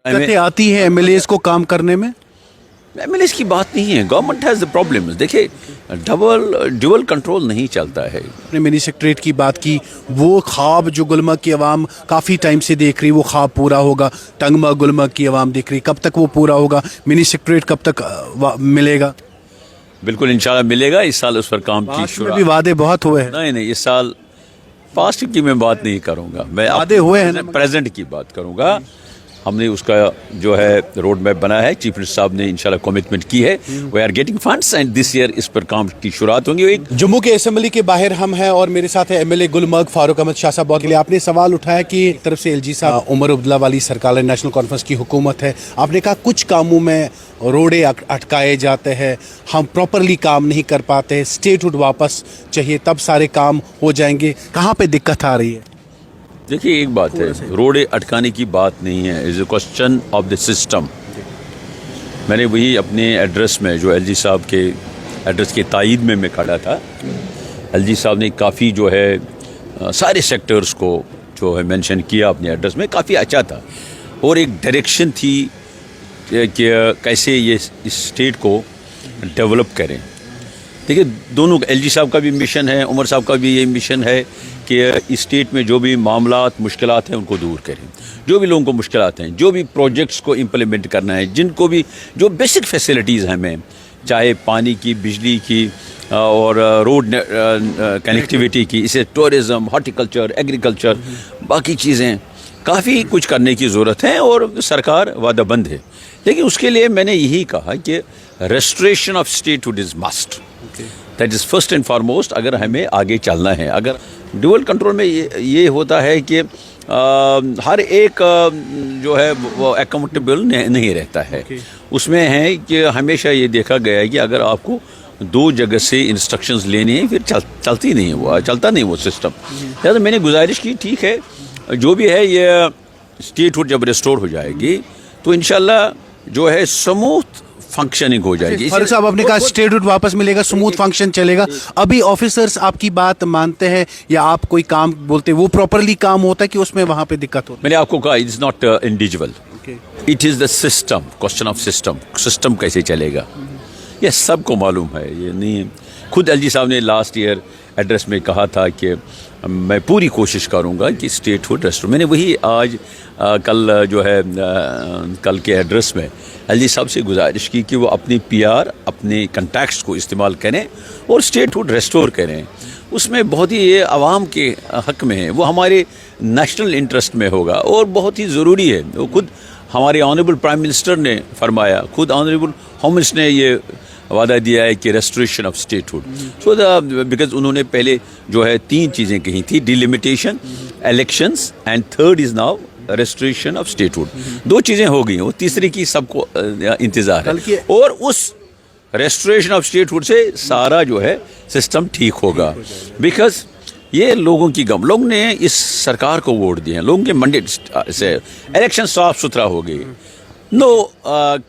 दिक्कतें आती है एमएलएस को काम करने में? एमएलए की बात नहीं है, गवर्नमेंट हैज़ द प्रॉब्लम। देखिए, ड्यूअल कंट्रोल नहीं चलता है। आपने मिनी सेक्रेटरीट की बात की, वो ख्वाब जो गुलमर्ग की आवाम काफ़ी टाइम से देख रही, वो ख्वाब पूरा होगा? टंगमर्ग गुलमर्ग की आवाम देख रही, कब तक वो पूरा होगा? मिनी सेक्रेटरीट कब तक मिलेगा? बिल्कुल इंशाल्लाह मिलेगा। इस साल उस पर काम की पास्ट में भी वादे बहुत हुए हैं। नहीं, इस साल पास्ट की मैं बात नहीं करूंगा, मैं वादे हुए हैं ना? प्रेजेंट की बात करूंगा। हमने उसका जो है रोड मैप बना है, चीफ मिनिस्टर साहब ने इंशाल्लाह कमिटमेंट की है। We are getting funds and this year इस पर काम की शुरुआत होंगी। एक जम्मू के असेंबली के बाहर हम हैं और मेरे साथ है एमएलए गुलमर्ग फारूक अहमद शाह साहब। बहुत के लिए आपने सवाल उठाया कि एक तरफ से एलजी साहब उमर अब्दुल्ला वाली सरकार है, नेशनल कॉन्फ्रेंस की हुकूमत है। आपने कहा कुछ कामों में रोड़े अटकाए जाते हैं, हम प्रॉपरली काम नहीं कर पाते, स्टेटहुड वापस चाहिए तब सारे काम हो जाएंगे। कहाँ पे दिक्कत आ रही है? देखिए, एक बात है, रोडे अटकाने की बात नहीं है, is a question of the system. मैंने वही अपने एड्रेस में जो एलजी साहब के एड्रेस के तायद में मैं खड़ा था, एलजी साहब ने काफ़ी जो है सारे सेक्टर्स को जो है मेंशन किया अपने एड्रेस में, काफ़ी अच्छा था। और एक डायरेक्शन थी कि कैसे ये इस स्टेट को डेवलप करें। देखिए, दोनों एलजी साहब का भी मिशन है, उमर साहब का भी ये मिशन है कि इस स्टेट में जो भी मामलात मुश्किलात हैं उनको दूर करें। जो भी लोगों को मुश्किलात हैं, जो भी प्रोजेक्ट्स को इम्प्लीमेंट करना है, जिनको भी जो बेसिक फैसिलिटीज़ हैं हमें, चाहे पानी की, बिजली की और रोड कनेक्टिविटी की, इसे टूरिज़म, हॉर्टिकल्चर, एग्रीकल्चर, बाकी चीज़ें काफ़ी कुछ करने की ज़रूरत है और सरकार वादाबंद है। लेकिन उसके लिए मैंने यही कहा कि restoration of statehood is must, that is first and foremost. अगर हमें आगे चलना है, अगर ड्यूअल कंट्रोल में ये होता है कि हर एक जो है वो अकाउंटेबल नहीं रहता है। उसमें है कि हमेशा ये देखा गया है कि अगर आपको दो जगह से इंस्ट्रक्शंस लेने हैं, फिर चलता नहीं वो सिस्टम। लिहाजा मैंने गुजारिश की, ठीक है, जो भी है ये स्टेटहुड जब रिस्टोर हो जाएगी तो इंशाल्लाह जो है स्मूथ फंक्शनिंग हो जाएगी। फारूक साहब, आपने कहा स्टेटहुड वापस मिलेगा, स्मूथ फंक्शन चलेगा। अभी ऑफिसर्स आपकी बात मानते हैं या आप कोई काम बोलते हैं वो प्रॉपरली काम होता है कि उसमें वहाँ पे दिक्कत होती है? मैंने आपको कहा, it is not individual, it is the system, question of system कैसे चलेगा ये सबको मालूम है। ये नहीं, खुद एलजी साहब ने लास्ट ईयर एड्रेस में कहा था कि मैं पूरी कोशिश करूंगा कि स्टेटहुड रेस्टोर। मैंने वही आज कल जो है कल के एड्रेस में एलजी साहब से गुजारिश की कि वो अपनी पीआर, अपने कंटैक्ट्स को इस्तेमाल करें और स्टेटहुड रेस्टोर करें। उसमें बहुत ही ये आवाम के हक़ में है, वो हमारे नेशनल इंटरेस्ट में होगा और बहुत ही ज़रूरी है। वो खुद हमारे ऑनरेबल प्राइम मिनिस्टर ने फरमाया, खुद ऑनरेबल होम मिनिस्टर ने ये वादा दिया है कि restoration of statehood. So because उन्होंने पहले जो है 3 चीज़ें कही थी, delimitation, elections and third is now restoration of statehood. 2 चीज़ें हो गई, वो तीसरी की सबको इंतज़ार है। और उस रेस्टोरेशन ऑफ स्टेटहुड से सारा जो है सिस्टम ठीक होगा। बिकॉज ये लोगों की लोग ने इस सरकार को वोट दिए हैं, लोगों के मंडेट से इलेक्शन साफ सुथरा हो गई, नो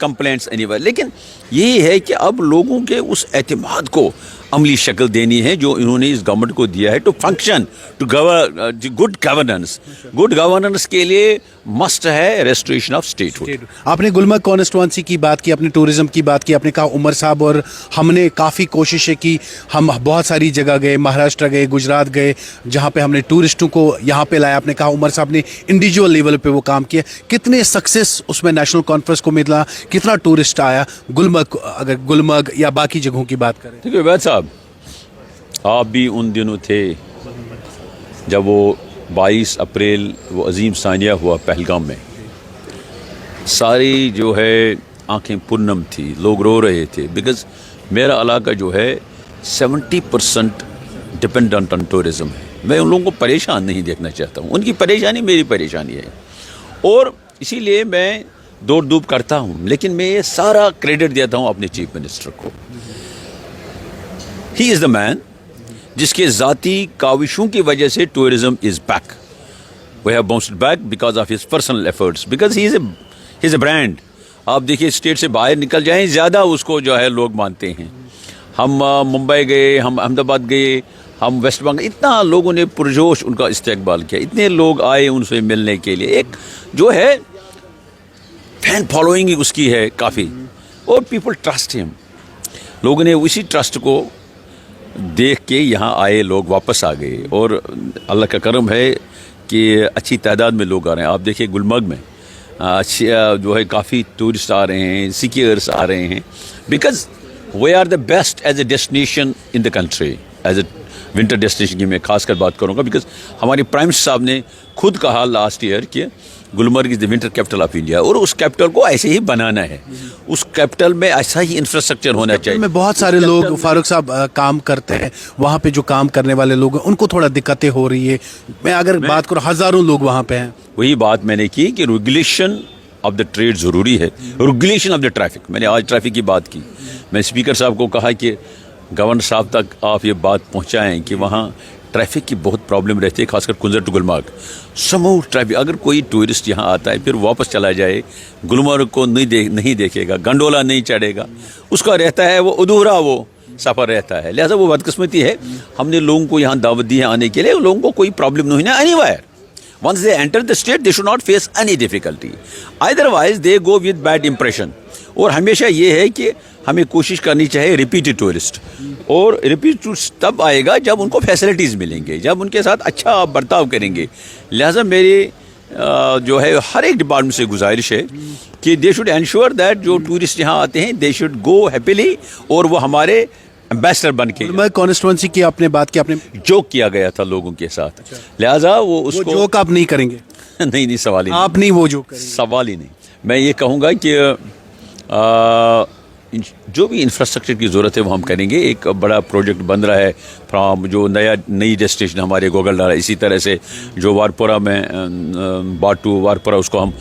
कंप्लेंट्स एनीवेयर। लेकिन यही है कि अब लोगों के उस एतमाद को अमली शक्ल देनी है जो इन्होंने इस गवर्नमेंट को दिया है, to function, to good governance के लिए मस्ट है रेस्टोरेशन ऑफ स्टेटहुड। आपने गुलमर्ग कॉन्स्टिट्यूंसी की बात की, अपने टूरिज्म की बात की, आपने कहा उमर साहब और हमने काफ़ी कोशिशें की, हम बहुत सारी जगह गए, महाराष्ट्र गए, गुजरात गए, जहाँ पे हमने टूरिस्टों को यहाँ पे लाया। आपने कहा उमर साहब ने इंडिविजुअल लेवल पे वो काम किया। कितने सक्सेस उसमें नेशनल कॉन्फ्रेंस को मिला, कितना टूरिस्ट आया गुलमर्ग, अगर गुलमर्ग या बाकी जगहों की बात करें? देखिए वैद साहब, आप भी उन दिनों थे जब वो 22 अप्रैल वो अजीम सानिया हुआ पहलगाम में। सारी जो है आंखें पुरनम थी, लोग रो रहे थे। बिकॉज मेरा इलाका जो है 70% डिपेंडेंट ऑन टूरिज़म है। मैं उन लोगों को परेशान नहीं देखना चाहता हूँ, उनकी परेशानी मेरी परेशानी है और इसीलिए मैं दौड़ धूप करता हूँ। लेकिन मैं ये सारा क्रेडिट देता हूँ अपने चीफ मिनिस्टर को। ही इज़ द मैन जिसके ज़ाती काविशों की वजह से tourism is back. We have bounced back because of his personal efforts, because he is a brand. आप देखिए, स्टेट से बाहर निकल जाएं, ज़्यादा उसको जो है लोग मानते हैं। हम मुंबई गए, हम अहमदाबाद गए, हम वेस्ट बंगाल, इतना लोगों ने पुरजोश उनका इस्तकबाल किया, इतने लोग आए उनसे मिलने के लिए। एक जो है फैन फॉलोइंग उसकी है काफ़ी, और पीपल ट्रस्ट हिम. लोगों ने उसी ट्रस्ट को देख के यहाँ आए, लोग वापस आ गए, और अल्लाह का करम है कि अच्छी तादाद में लोग आ रहे हैं. आप देखिए गुलमर्ग में अच्छी जो है काफ़ी टूरिस्ट आ रहे हैं, सिकियर्स आ रहे हैं, because we are the best as a destination in the country, as a winter destination की मैं खासकर बात करूँगा, बिकॉज हमारे प्राइम मिनिस्टर साहब ने खुद कहा लास्ट ईयर कि Gulmarg is the winter capital of India, और उस कैपिटल को ऐसे ही बनाना है. उस कैपिटल में ऐसा ही इंफ्रास्ट्रक्चर होना चाहिए. में बहुत सारे लोग फारूक साहब काम करते हैं, वहाँ पे जो काम करने वाले लोग हैं उनको थोड़ा दिक्कतें हो रही है. मैं अगर बात करूँ, हज़ारों लोग वहाँ पे हैं. वही बात मैंने की कि रेगुलेशन ऑफ द ट्रेड ज़रूरी है, रेगुलेशन ऑफ द ट्रैफिक. मैंने आज ट्रैफिक की बात की. मैं स्पीकर साहब को कहा कि गवर्नर साहब तक आप ये बात पहुँचाएँ कि वहाँ ट्रैफिक की बहुत प्रॉब्लम रहती है, खासकर कुंजर टू गुलमर्ग. समूह ट्रैफिक, अगर कोई टूरिस्ट यहाँ आता है फिर वापस चला जाए, गुलमर्ग को नहीं देखेगा, गंडोला नहीं चढ़ेगा, उसका रहता है वो अधूरा वो सफ़र रहता है. लिहाजा वो बदकिस्मती है. हमने लोगों को यहाँ दावत दी है आने के लिए, लोगों को कोई प्रॉब्लम नहीं है anywhere. Once they enter the state, they should not face any difficulty. Otherwise, they go with bad impression. और हमेशा ये है कि हमें कोशिश करनी चाहिए रिपीटेड टूरिस्ट, और रिपीट टूरिस्ट तब आएगा जब उनको फैसिलिटीज़ मिलेंगे, जब उनके साथ अच्छा आप बर्ताव करेंगे. लिहाजा मेरी जो है हर एक डिपार्टमेंट से गुजारिश है कि दे शुड एंश्योर दैट जो टूरिस्ट यहाँ आते हैं दे शुड गो हैप्पीली, और वो हमारे एम्बेसडर बन के. मैं कॉन्स्टिट्यूंसी की आपने बात की, आपने जोक किया गया था लोगों के साथ. लिहाजा वो उसको जोक आप नहीं करेंगे. नहीं सवाल ही नहीं. आप नहीं वो जोक करेंगे. सवाल ही नहीं. मैं ये कहूँगा कि जो भी इंफ्रास्ट्रक्चर की ज़रूरत है वो हम करेंगे. एक बड़ा प्रोजेक्ट बन रहा है फ्राम जो नई डेस्टिनेशन हमारे गोगलडारा, इसी तरह से जो वारपुरा में बाटू वारपुरा, उसको हम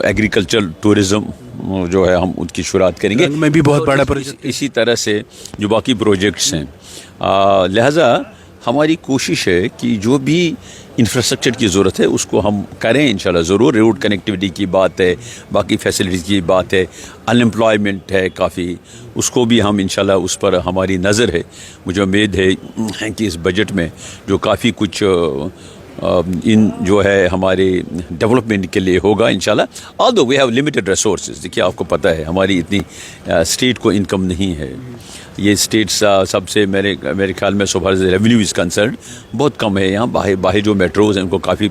एग्रीकल्चर टूरिज़्म जो है हम उसकी शुरुआत करेंगे. में भी बहुत बड़ा प्रोजेक्ट. इसी तरह से जो बाकी प्रोजेक्ट्स हैं. लिहाजा हमारी कोशिश है कि जो भी इंफ्रास्ट्रक्चर की ज़रूरत है उसको हम करें इंशाल्लाह ज़रूर. रोड कनेक्टिविटी की बात है, बाकी फैसिलिटीज़ की बात है, अनएम्प्लॉयमेंट है काफ़ी, उसको भी हम इंशाल्लाह उस पर हमारी नज़र है. मुझे उम्मीद है कि इस बजट में जो काफ़ी कुछ इन जो है हमारे डेवलपमेंट के लिए होगा इंशाल्लाह. Although we have limited resources. देखिए आपको पता है हमारी इतनी स्टेट को इनकम नहीं है. ये स्टेट्स सबसे मेरे ख्याल में so far as revenue is concern बहुत कम है यहाँ. बाहर जो मेट्रोज़ हैं उनको काफ़ी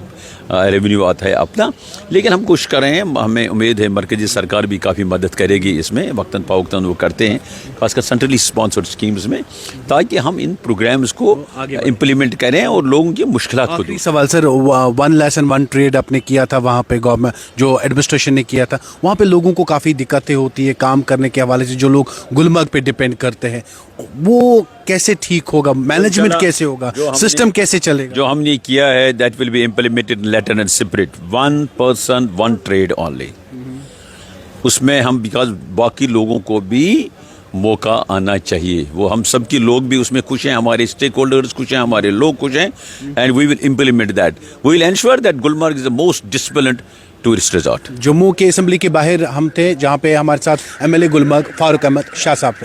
रेवेन्यू आता है अपना, लेकिन हम कोशिश कर रहे हैं. हमें उम्मीद है मरकज़ी सरकार भी काफ़ी मदद करेगी इसमें, वक्तन फ़वक्तन वो करते हैं खासकर सेंट्रली स्पॉन्सर्ड स्कीम्स में, ताकि हम इन प्रोग्राम्स को इम्प्लीमेंट करें और लोगों की मुश्किलात को दूर. सवाल सर, 1 लेसन 1 ट्रेड आपने किया था वहाँ पे, गवर्नमेंट जो एडमिनिस्ट्रेशन ने किया था, वहाँ पे लोगों को काफ़ी दिक्कतें होती है काम करने के हवाले से. जो लोग गुलमर्ग पे डिपेंड करते हैं वो कैसे ठीक होगा, मैनेजमेंट कैसे होगा, सिस्टम कैसे चलेगा? जो हमने किया है that will be implemented later and separate, 1 person 1 trade only. उसमें हम बिकॉज बाकी लोगों को भी मौका आना चाहिए, वो हम सब के लोग भी उसमें खुश हैं, हमारे स्टेक होल्डर्स खुश हैं, हमारे लोग खुश हैं, and we will implement that. We will ensure that Gulmarg is the most disciplined tourist resort. Jammu के असेंबली के बाहर हम थे जहाँ पे हमारे साथ MLA गुलमर्ग फारूक अहमद शाह साहब थे.